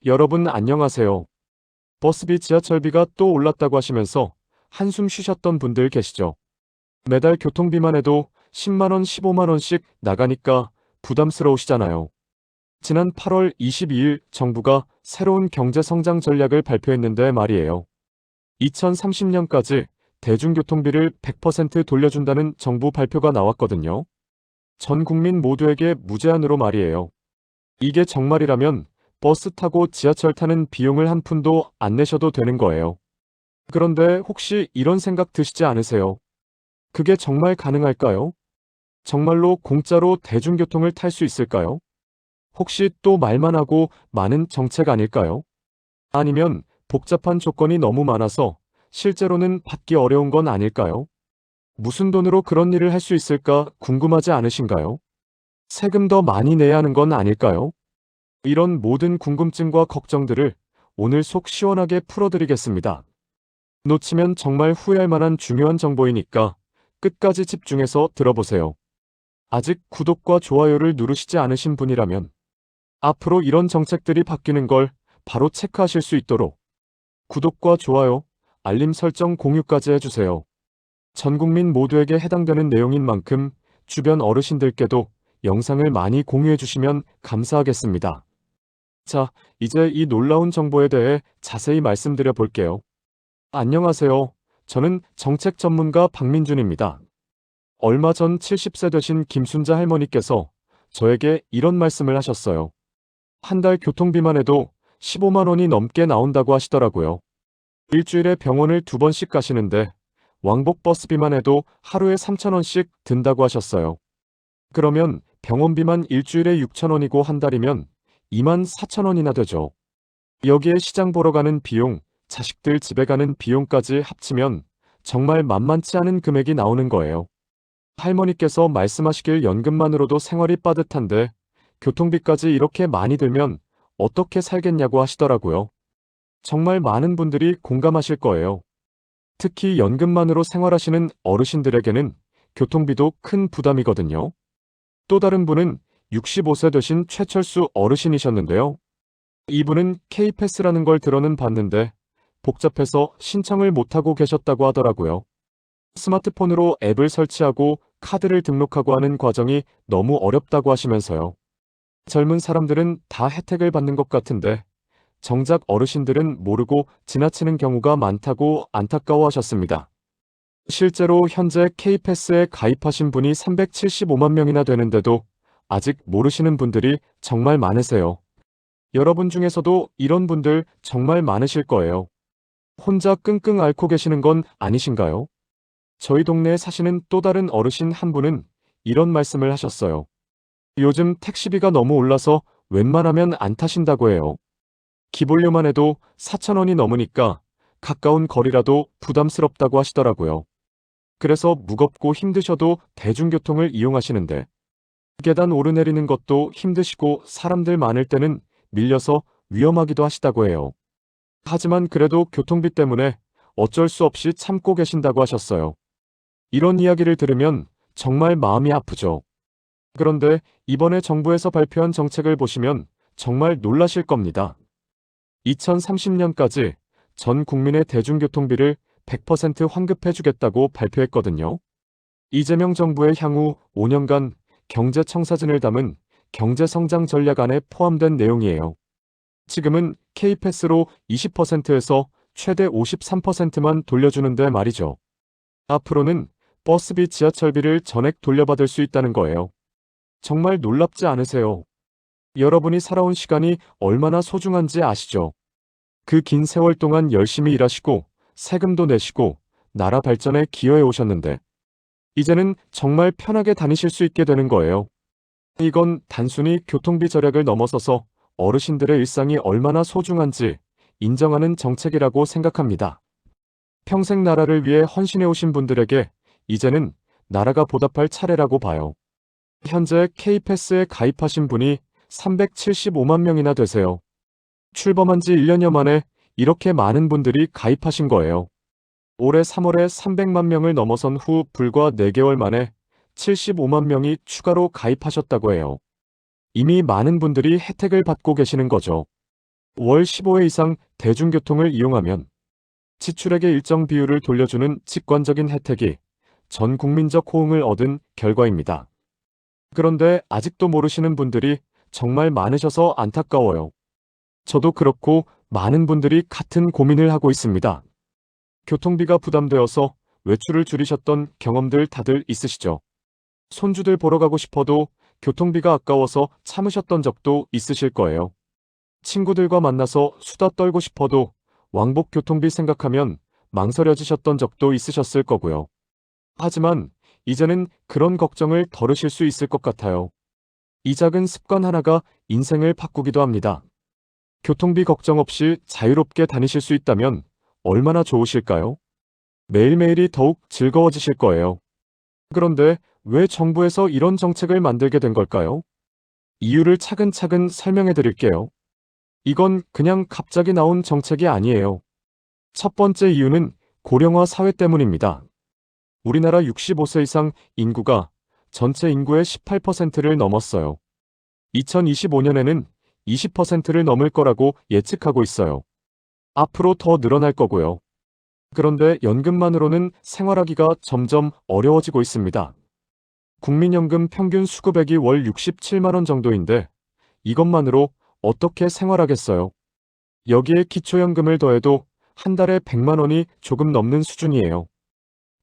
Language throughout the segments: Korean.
여러분 안녕하세요. 버스비 지하철비가 또 올랐다고 하시면서 한숨 쉬셨던 분들 계시죠? 매달 교통비만 해도 10만 원, 15만 원씩 나가니까 부담스러우시잖아요. 지난 8월 22일 정부가 새로운 경제 성장 전략을 발표했는데 말이에요. 2030년까지 대중교통비를 100% 돌려준다는 정부 발표가 나왔거든요. 전 국민 모두에게 무제한으로 말이에요. 이게 정말이라면 버스 타고 지하철 타는 비용을 한 푼도 안 내셔도 되는 거예요. 그런데 혹시 이런 생각 드시지 않으세요? 그게 정말 가능할까요? 정말로 공짜로 대중교통을 탈 수 있을까요? 혹시 또 말만 하고 많은 정책 아닐까요? 아니면 복잡한 조건이 너무 많아서 실제로는 받기 어려운 건 아닐까요? 무슨 돈으로 그런 일을 할 수 있을까 궁금하지 않으신가요? 세금 더 많이 내야 하는 건 아닐까요? 이런 모든 궁금증과 걱정들을 오늘 속 시원하게 풀어드리겠습니다. 놓치면 정말 후회할 만한 중요한 정보이니까 끝까지 집중해서 들어보세요. 아직 구독과 좋아요를 누르시지 않으신 분이라면 앞으로 이런 정책들이 바뀌는 걸 바로 체크하실 수 있도록 구독과 좋아요, 알림 설정 공유까지 해주세요. 전 국민 모두에게 해당되는 내용인 만큼 주변 어르신들께도 영상을 많이 공유해 주시면 감사하겠습니다. 자, 이제 이 놀라운 정보에 대해 자세히 말씀드려 볼게요. 안녕하세요. 저는 정책 전문가 박민준입니다. 얼마 전 70세 되신 김순자 할머니께서 저에게 이런 말씀을 하셨어요. 한 달 교통비만 해도 15만 원이 넘게 나온다고 하시더라고요. 일주일에 병원을 2번씩 가시는데 왕복 버스비만 해도 하루에 3천 원씩 든다고 하셨어요. 그러면 병원비만 일주일에 6천 원이고 한 달이면 2만 4천 원이나 되죠. 여기에 시장 보러 가는 비용, 자식들 집에 가는 비용까지 합치면 정말 만만치 않은 금액이 나오는 거예요. 할머니께서 말씀하시길 연금만으로도 생활이 빠듯한데 교통비까지 이렇게 많이 들면 어떻게 살겠냐고 하시더라고요. 정말 많은 분들이 공감하실 거예요. 특히 연금만으로 생활하시는 어르신들에게는 교통비도 큰 부담이거든요. 또 다른 분은 65세 되신 최철수 어르신이셨는데요. 이분은 K패스라는 걸 들어는 봤는데 복잡해서 신청을 못하고 계셨다고 하더라고요. 스마트폰으로 앱을 설치하고 카드를 등록하고 하는 과정이 너무 어렵다고 하시면서요. 젊은 사람들은 다 혜택을 받는 것 같은데 정작 어르신들은 모르고 지나치는 경우가 많다고 안타까워하셨습니다. 실제로 현재 K패스에 가입하신 분이 375만 명이나 되는데도 아직 모르시는 분들이 정말 많으세요. 여러분 중에서도 이런 분들 정말 많으실 거예요. 혼자 끙끙 앓고 계시는 건 아니신가요? 저희 동네에 사시는 또 다른 어르신 한 분은 이런 말씀을 하셨어요. 요즘 택시비가 너무 올라서 웬만하면 안 타신다고 해요. 기본료만 해도 4천 원이 넘으니까 가까운 거리라도 부담스럽다고 하시더라고요. 그래서 무겁고 힘드셔도 대중교통을 이용하시는데 계단 오르내리는 것도 힘드시고 사람들 많을 때는 밀려서 위험하기도 하시다고 해요. 하지만 그래도 교통비 때문에 어쩔 수 없이 참고 계신다고 하셨어요. 이런 이야기를 들으면 정말 마음이 아프죠. 그런데 이번에 정부에서 발표한 정책을 보시면 정말 놀라실 겁니다. 2030년까지 전 국민의 대중교통비를 100% 환급해주겠다고 발표했거든요. 이재명 정부의 향후 5년간 경제청사진을 담은 경제성장 전략 안에 포함된 내용이에요. 지금은 K패스로 20%에서 최대 53%만 돌려주는데 말이죠. 앞으로는 버스비, 지하철비를 전액 돌려받을 수 있다는 거예요. 정말 놀랍지 않으세요? 여러분이 살아온 시간이 얼마나 소중한지 아시죠? 그 긴 세월 동안 열심히 일하시고 세금도 내시고 나라 발전에 기여해 오셨는데 이제는 정말 편하게 다니실 수 있게 되는 거예요. 이건 단순히 교통비 절약을 넘어서서 어르신들의 일상이 얼마나 소중한지 인정하는 정책이라고 생각합니다. 평생 나라를 위해 헌신해 오신 분들에게 이제는 나라가 보답할 차례라고 봐요. 현재 K패스에 가입하신 분이 375만 명이나 되세요. 출범한 지 1년여 만에 이렇게 많은 분들이 가입하신 거예요. 올해 3월에 300만 명을 넘어선 후 불과 4개월 만에 75만 명이 추가로 가입하셨다고 해요. 이미 많은 분들이 혜택을 받고 계시는 거죠. 월 15회 이상 대중교통을 이용하면 지출액의 일정 비율을 돌려주는 직관적인 혜택이 전 국민적 호응을 얻은 결과입니다. 그런데 아직도 모르시는 분들이 정말 많으셔서 안타까워요. 저도 그렇고 많은 분들이 같은 고민을 하고 있습니다. 교통비가 부담되어서 외출을 줄이셨던 경험들 다들 있으시죠? 손주들 보러 가고 싶어도 교통비가 아까워서 참으셨던 적도 있으실 거예요. 친구들과 만나서 수다 떨고 싶어도 왕복 교통비 생각하면 망설여지셨던 적도 있으셨을 거고요. 하지만 이제는 그런 걱정을 덜으실 수 있을 것 같아요. 이 작은 습관 하나가 인생을 바꾸기도 합니다. 교통비 걱정 없이 자유롭게 다니실 수 있다면 얼마나 좋으실까요? 매일매일이 더욱 즐거워지실 거예요. 그런데 왜 정부에서 이런 정책을 만들게 된 걸까요? 이유를 차근차근 설명해 드릴게요. 이건 그냥 갑자기 나온 정책이 아니에요. 첫 번째 이유는 고령화 사회 때문입니다. 우리나라 65세 이상 인구가 전체 인구의 18%를 넘었어요. 2025년에는 20%를 넘을 거라고 예측하고 있어요. 앞으로 더 늘어날 거고요. 그런데 연금만으로는 생활하기가 점점 어려워지고 있습니다. 국민연금 평균 수급액이 월 67만 원 정도인데 이것만으로 어떻게 생활하겠어요? 여기에 기초연금을 더해도 한 달에 100만 원이 조금 넘는 수준이에요.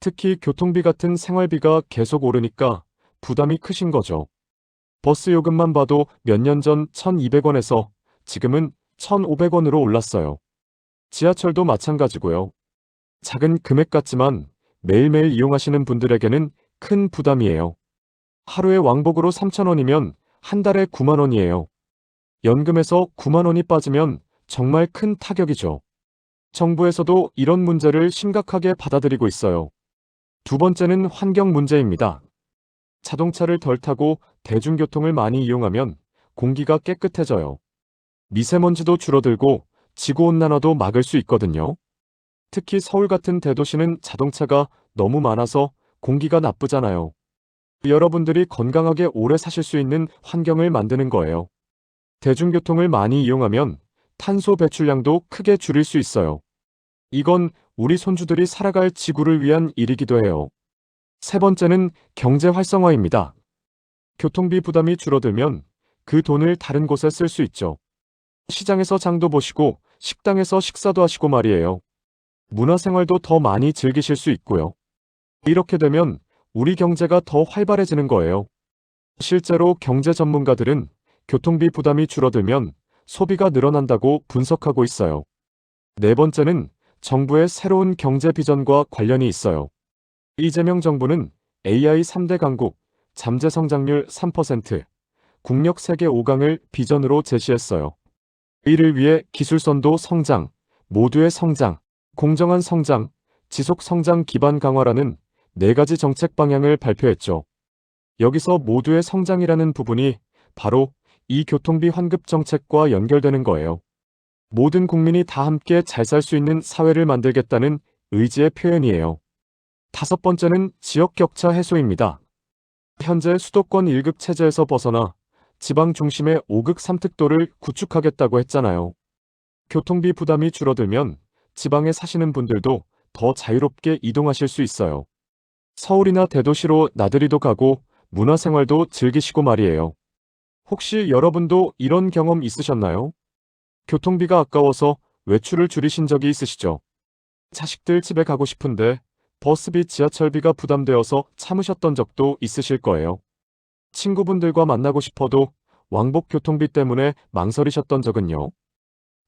특히 교통비 같은 생활비가 계속 오르니까 부담이 크신 거죠. 버스 요금만 봐도 몇 년 전 1,200원에서 지금은 1,500원으로 올랐어요. 지하철도 마찬가지고요. 작은 금액 같지만 매일매일 이용하시는 분들에게는 큰 부담이에요. 하루에 왕복으로 3,000원이면 한 달에 9만 원이에요. 연금에서 9만 원이 빠지면 정말 큰 타격이죠. 정부에서도 이런 문제를 심각하게 받아들이고 있어요. 두 번째는 환경 문제입니다. 자동차를 덜 타고 대중교통을 많이 이용하면 공기가 깨끗해져요. 미세먼지도 줄어들고 지구온난화도 막을 수 있거든요. 특히 서울 같은 대도시는 자동차가 너무 많아서 공기가 나쁘잖아요. 여러분들이 건강하게 오래 사실 수 있는 환경을 만드는 거예요. 대중교통을 많이 이용하면 탄소 배출량도 크게 줄일 수 있어요. 이건 우리 손주들이 살아갈 지구를 위한 일이기도 해요. 세 번째는 경제 활성화입니다. 교통비 부담이 줄어들면 그 돈을 다른 곳에 쓸 수 있죠. 시장에서 장도 보시고 식당에서 식사도 하시고 말이에요. 문화생활도 더 많이 즐기실 수 있고요. 이렇게 되면 우리 경제가 더 활발해지는 거예요. 실제로 경제 전문가들은 교통비 부담이 줄어들면 소비가 늘어난다고 분석하고 있어요. 네 번째는 정부의 새로운 경제 비전과 관련이 있어요. 이재명 정부는 AI 3대 강국, 잠재 성장률 3%, 국력 세계 5강을 비전으로 제시했어요. 이를 위해 기술선도 성장, 모두의 성장, 공정한 성장, 지속 성장 기반 강화라는 네 가지 정책 방향을 발표했죠. 여기서 모두의 성장이라는 부분이 바로 이 교통비 환급 정책과 연결되는 거예요. 모든 국민이 다 함께 잘 살 수 있는 사회를 만들겠다는 의지의 표현이에요. 다섯 번째는 지역 격차 해소입니다. 현재 수도권 1급 체제에서 벗어나 지방 중심의 5급 3특도를 구축하겠다고 했잖아요. 교통비 부담이 줄어들면 지방에 사시는 분들도 더 자유롭게 이동하실 수 있어요. 서울이나 대도시로 나들이도 가고 문화생활도 즐기시고 말이에요. 혹시 여러분도 이런 경험 있으셨나요? 교통비가 아까워서 외출을 줄이신 적이 있으시죠? 자식들 집에 가고 싶은데 버스비, 지하철비가 부담되어서 참으셨던 적도 있으실 거예요. 친구분들과 만나고 싶어도 왕복 교통비 때문에 망설이셨던 적은요?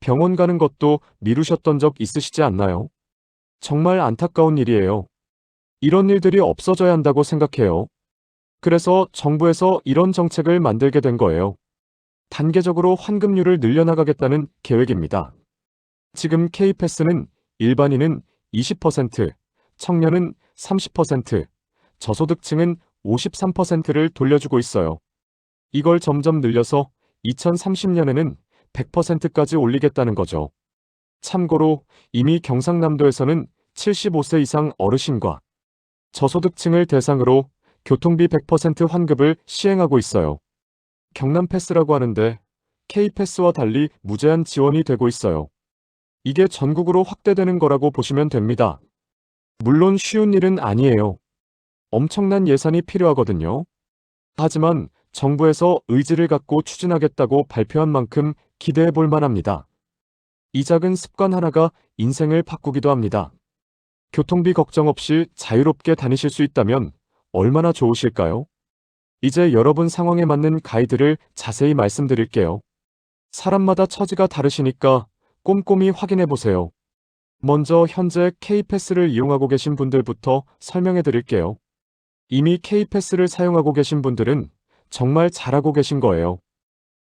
병원 가는 것도 미루셨던 적 있으시지 않나요? 정말 안타까운 일이에요. 이런 일들이 없어져야 한다고 생각해요. 그래서 정부에서 이런 정책을 만들게 된 거예요. 단계적으로 환급률을 늘려나가겠다는 계획입니다. 지금 K패스는 일반인은 20%, 청년은 30%, 저소득층은 53%를 돌려주고 있어요. 이걸 점점 늘려서 2030년에는 100%까지 올리겠다는 거죠. 참고로 이미 경상남도에서는 75세 이상 어르신과 저소득층을 대상으로 교통비 100% 환급을 시행하고 있어요. 경남패스라고 하는데 K패스와 달리 무제한 지원이 되고 있어요. 이게 전국으로 확대되는 거라고 보시면 됩니다. 물론 쉬운 일은 아니에요. 엄청난 예산이 필요하거든요. 하지만 정부에서 의지를 갖고 추진하겠다고 발표한 만큼 기대해 볼 만합니다. 이 작은 습관 하나가 인생을 바꾸기도 합니다. 교통비 걱정 없이 자유롭게 다니실 수 있다면 얼마나 좋으실까요? 이제 여러분 상황에 맞는 가이드를 자세히 말씀드릴게요. 사람마다 처지가 다르시니까 꼼꼼히 확인해 보세요. 먼저 현재 K패스를 이용하고 계신 분들부터 설명해 드릴게요. 이미 K패스를 사용하고 계신 분들은 정말 잘하고 계신 거예요.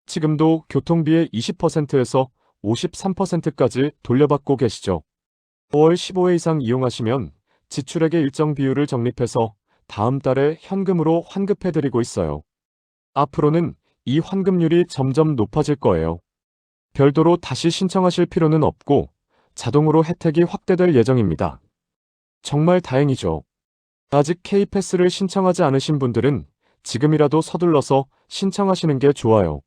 지금도 교통비의 20%에서 53%까지 돌려받고 계시죠. 5월 15회 이상 이용하시면 지출액의 일정 비율을 적립해서 다음 달에 현금으로 환급해드리고 있어요. 앞으로는 이 환급률이 점점 높아질 거예요. 별도로 다시 신청하실 필요는 없고 자동으로 혜택이 확대될 예정입니다. 정말 다행이죠. 아직 K패스를 신청하지 않으신 분들은 지금이라도 서둘러서 신청하시는 게 좋아요.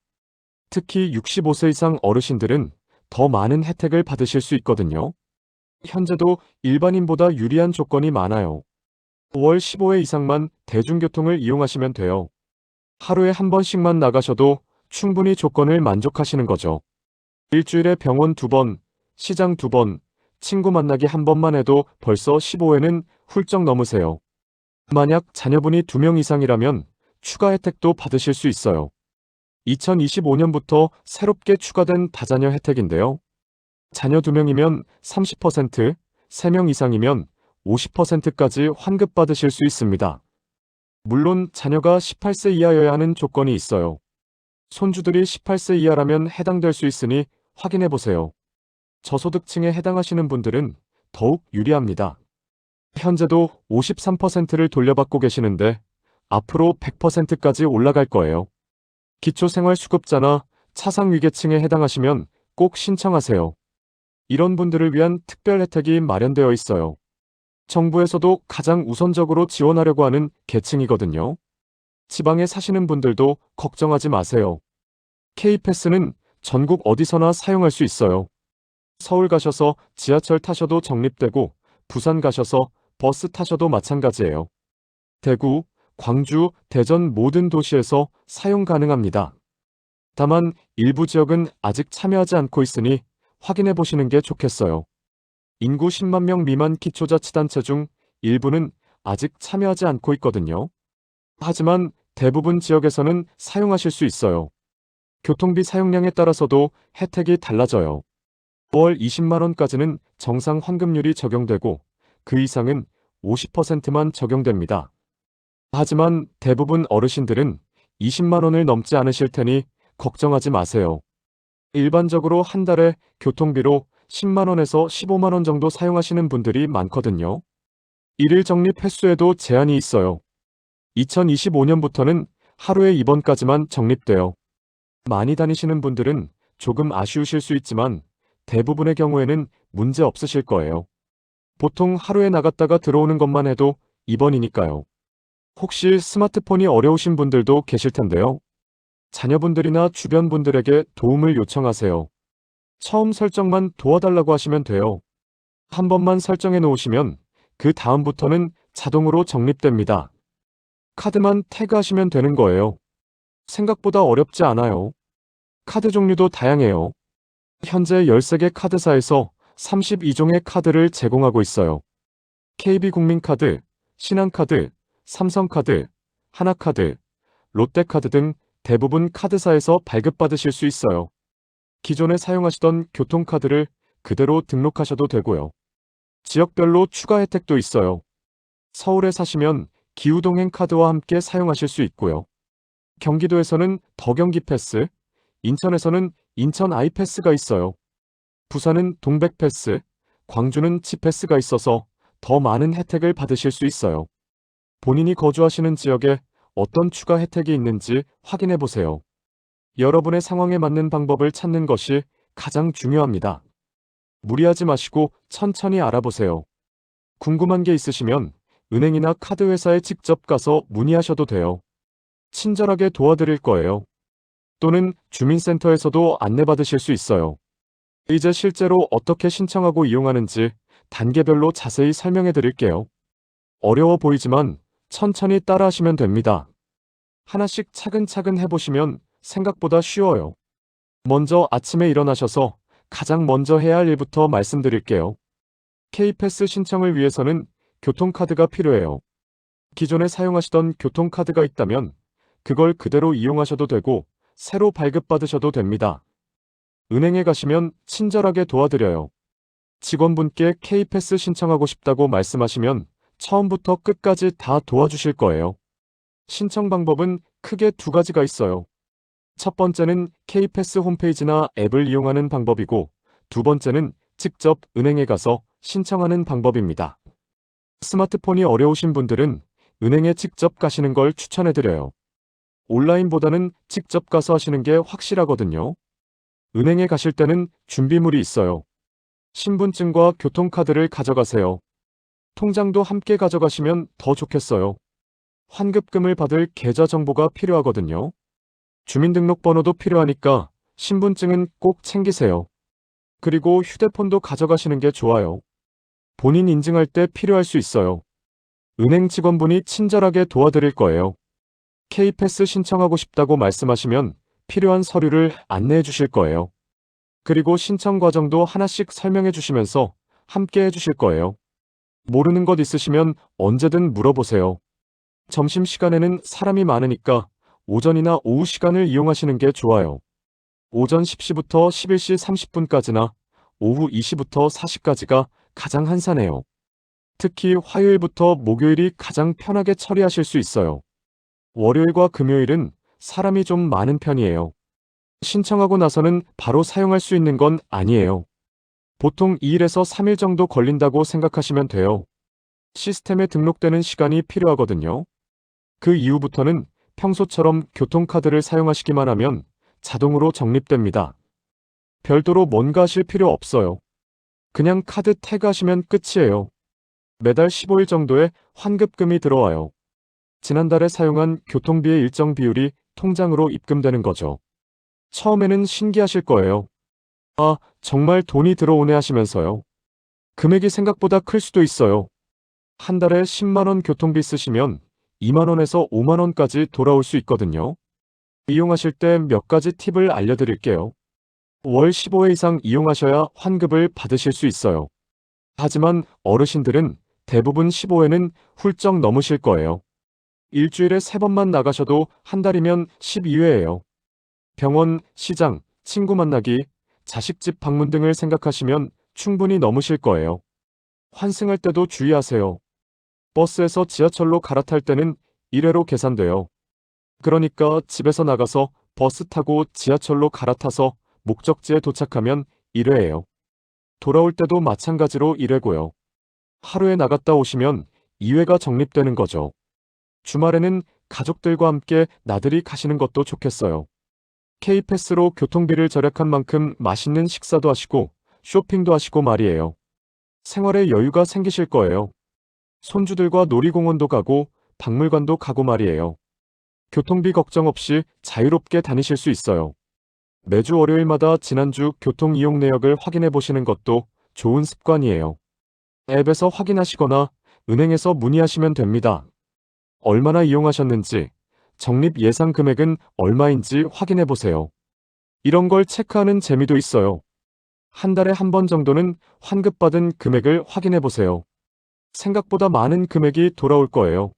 특히 65세 이상 어르신들은 더 많은 혜택을 받으실 수 있거든요. 현재도 일반인보다 유리한 조건이 많아요. 5월 15회 이상만 대중교통을 이용하시면 돼요. 하루에 한 번씩만 나가셔도 충분히 조건을 만족하시는 거죠. 일주일에 병원 2번, 시장 2번, 친구 만나기 한 번만 해도 벌써 15회는 훌쩍 넘으세요. 만약 자녀분이 2명 이상이라면 추가 혜택도 받으실 수 있어요. 2025년부터 새롭게 추가된 다자녀 혜택인데요. 자녀 2명이면 30%, 3명 이상이면 50%까지 환급받으실 수 있습니다. 물론 자녀가 18세 이하여야 하는 조건이 있어요. 손주들이 18세 이하라면 해당될 수 있으니 확인해 보세요. 저소득층에 해당하시는 분들은 더욱 유리합니다. 현재도 53%를 돌려받고 계시는데 앞으로 100%까지 올라갈 거예요. 기초생활수급자나 차상위계층에 해당하시면 꼭 신청하세요. 이런 분들을 위한 특별 혜택이 마련되어 있어요. 정부에서도 가장 우선적으로 지원하려고 하는 계층이거든요. 지방에 사시는 분들도 걱정하지 마세요. K패스는 전국 어디서나 사용할 수 있어요. 서울 가셔서 지하철 타셔도 적립되고 부산 가셔서 버스 타셔도 마찬가지예요. 대구, 광주, 대전 모든 도시에서 사용 가능합니다. 다만 일부 지역은 아직 참여하지 않고 있으니 확인해 보시는 게 좋겠어요. 인구 10만 명 미만 기초자치단체 중 일부는 아직 참여하지 않고 있거든요. 하지만 대부분 지역에서는 사용하실 수 있어요. 교통비 사용량에 따라서도 혜택이 달라져요. 5월 20만 원까지는 정상 환급률이 적용되고 그 이상은 50%만 적용됩니다. 하지만 대부분 어르신들은 20만 원을 넘지 않으실 테니 걱정하지 마세요. 일반적으로 한 달에 교통비로 10만 원에서 15만 원 정도 사용하시는 분들이 많거든요. 일일 적립 횟수에도 제한이 있어요. 2025년부터는 하루에 2번까지만 적립돼요. 많이 다니시는 분들은 조금 아쉬우실 수 있지만 대부분의 경우에는 문제 없으실 거예요. 보통 하루에 나갔다가 들어오는 것만 해도 2번이니까요. 혹시 스마트폰이 어려우신 분들도 계실 텐데요. 자녀분들이나 주변 분들에게 도움을 요청하세요. 처음 설정만 도와달라고 하시면 돼요. 한 번만 설정해 놓으시면 그 다음부터는 자동으로 적립됩니다. 카드만 태그하시면 되는 거예요. 생각보다 어렵지 않아요. 카드 종류도 다양해요. 현재 13개 카드사에서 32종의 카드를 제공하고 있어요. KB국민카드, 신한카드, 삼성카드, 하나카드, 롯데카드 등 대부분 카드사에서 발급받으실 수 있어요. 기존에 사용하시던 교통카드를 그대로 등록하셔도 되고요. 지역별로 추가 혜택도 있어요. 서울에 사시면 기후동행 카드와 함께 사용하실 수 있고요. 경기도에서는 더경기 패스, 인천에서는 인천 아이패스가 있어요. 부산은 동백패스, 광주는 지패스가 있어서 더 많은 혜택을 받으실 수 있어요. 본인이 거주하시는 지역에 어떤 추가 혜택이 있는지 확인해 보세요. 여러분의 상황에 맞는 방법을 찾는 것이 가장 중요합니다. 무리하지 마시고 천천히 알아보세요. 궁금한 게 있으시면 은행이나 카드회사에 직접 가서 문의하셔도 돼요. 친절하게 도와드릴 거예요. 또는 주민센터에서도 안내받으실 수 있어요. 이제 실제로 어떻게 신청하고 이용하는지 단계별로 자세히 설명해 드릴게요. 어려워 보이지만 천천히 따라하시면 됩니다. 하나씩 차근차근 해보시면 생각보다 쉬워요. 먼저 아침에 일어나셔서 가장 먼저 해야 할 일부터 말씀드릴게요. K패스 신청을 위해서는 교통카드가 필요해요. 기존에 사용하시던 교통카드가 있다면 그걸 그대로 이용하셔도 되고 새로 발급받으셔도 됩니다. 은행에 가시면 친절하게 도와드려요. 직원분께 K패스 신청하고 싶다고 말씀하시면 처음부터 끝까지 다 도와주실 거예요. 신청 방법은 크게 두 가지가 있어요. 첫 번째는 K패스 홈페이지나 앱을 이용하는 방법이고, 두 번째는 직접 은행에 가서 신청하는 방법입니다. 스마트폰이 어려우신 분들은 은행에 직접 가시는 걸 추천해드려요. 온라인보다는 직접 가서 하시는 게 확실하거든요. 은행에 가실 때는 준비물이 있어요. 신분증과 교통카드를 가져가세요. 통장도 함께 가져가시면 더 좋겠어요. 환급금을 받을 계좌 정보가 필요하거든요. 주민등록번호도 필요하니까 신분증은 꼭 챙기세요. 그리고 휴대폰도 가져가시는 게 좋아요. 본인 인증할 때 필요할 수 있어요. 은행 직원분이 친절하게 도와드릴 거예요. K패스 신청하고 싶다고 말씀하시면 필요한 서류를 안내해 주실 거예요. 그리고 신청 과정도 하나씩 설명해 주시면서 함께 해 주실 거예요. 모르는 것 있으시면 언제든 물어보세요. 점심시간에는 사람이 많으니까 오전이나 오후 시간을 이용하시는 게 좋아요. 오전 10시부터 11시 30분까지나 오후 2시부터 4시까지가 가장 한산해요. 특히 화요일부터 목요일이 가장 편하게 처리하실 수 있어요. 월요일과 금요일은 사람이 좀 많은 편이에요. 신청하고 나서는 바로 사용할 수 있는 건 아니에요. 보통 2일에서 3일 정도 걸린다고 생각하시면 돼요. 시스템에 등록되는 시간이 필요하거든요. 그 이후부터는 평소처럼 교통카드를 사용하시기만 하면 자동으로 적립됩니다. 별도로 뭔가 하실 필요 없어요. 그냥 카드 태그하시면 끝이에요. 매달 15일 정도의 환급금이 들어와요. 지난달에 사용한 교통비의 일정 비율이 통장으로 입금되는 거죠. 처음에는 신기하실 거예요. 아, 정말 돈이 들어오네 하시면서요. 금액이 생각보다 클 수도 있어요. 한 달에 10만 원 교통비 쓰시면 2만 원에서 5만 원까지 돌아올 수 있거든요. 이용하실 때 몇 가지 팁을 알려드릴게요. 월 15회 이상 이용하셔야 환급을 받으실 수 있어요. 하지만 어르신들은 대부분 15회는 훌쩍 넘으실 거예요. 일주일에 3번만 나가셔도 한 달이면 12회예요. 병원, 시장, 친구 만나기, 자식집 방문 등을 생각하시면 충분히 넘으실 거예요. 환승할 때도 주의하세요. 버스에서 지하철로 갈아탈 때는 1회로 계산돼요. 그러니까 집에서 나가서 버스 타고 지하철로 갈아타서 목적지에 도착하면 1회예요. 돌아올 때도 마찬가지로 1회고요. 하루에 나갔다 오시면 2회가 적립되는 거죠. 주말에는 가족들과 함께 나들이 가시는 것도 좋겠어요. K패스로 교통비를 절약한 만큼 맛있는 식사도 하시고 쇼핑도 하시고 말이에요. 생활에 여유가 생기실 거예요. 손주들과 놀이공원도 가고 박물관도 가고 말이에요. 교통비 걱정 없이 자유롭게 다니실 수 있어요. 매주 월요일마다 지난주 교통 이용 내역을 확인해 보시는 것도 좋은 습관이에요. 앱에서 확인하시거나 은행에서 문의하시면 됩니다. 얼마나 이용하셨는지, 적립 예상 금액은 얼마인지 확인해 보세요. 이런 걸 체크하는 재미도 있어요. 한 달에 한 번 정도는 환급받은 금액을 확인해 보세요. 생각보다 많은 금액이 돌아올 거예요.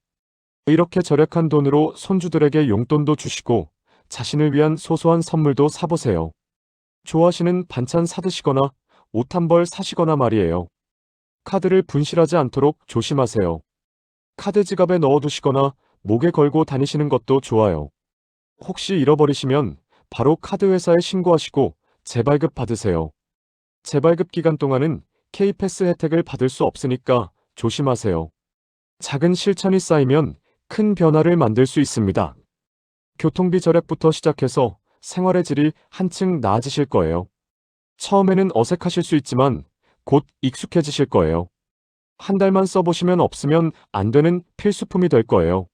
이렇게 절약한 돈으로 손주들에게 용돈도 주시고 자신을 위한 소소한 선물도 사보세요. 좋아하시는 반찬 사드시거나 옷 한 벌 사시거나 말이에요. 카드를 분실하지 않도록 조심하세요. 카드 지갑에 넣어두시거나 목에 걸고 다니시는 것도 좋아요. 혹시 잃어버리시면 바로 카드 회사에 신고하시고 재발급 받으세요. 재발급 기간 동안은 K패스 혜택을 받을 수 없으니까 조심하세요. 작은 실천이 쌓이면 큰 변화를 만들 수 있습니다. 교통비 절약부터 시작해서 생활의 질이 한층 나아지실 거예요. 처음에는 어색하실 수 있지만 곧 익숙해지실 거예요. 한 달만 써보시면 없으면 안 되는 필수품이 될 거예요.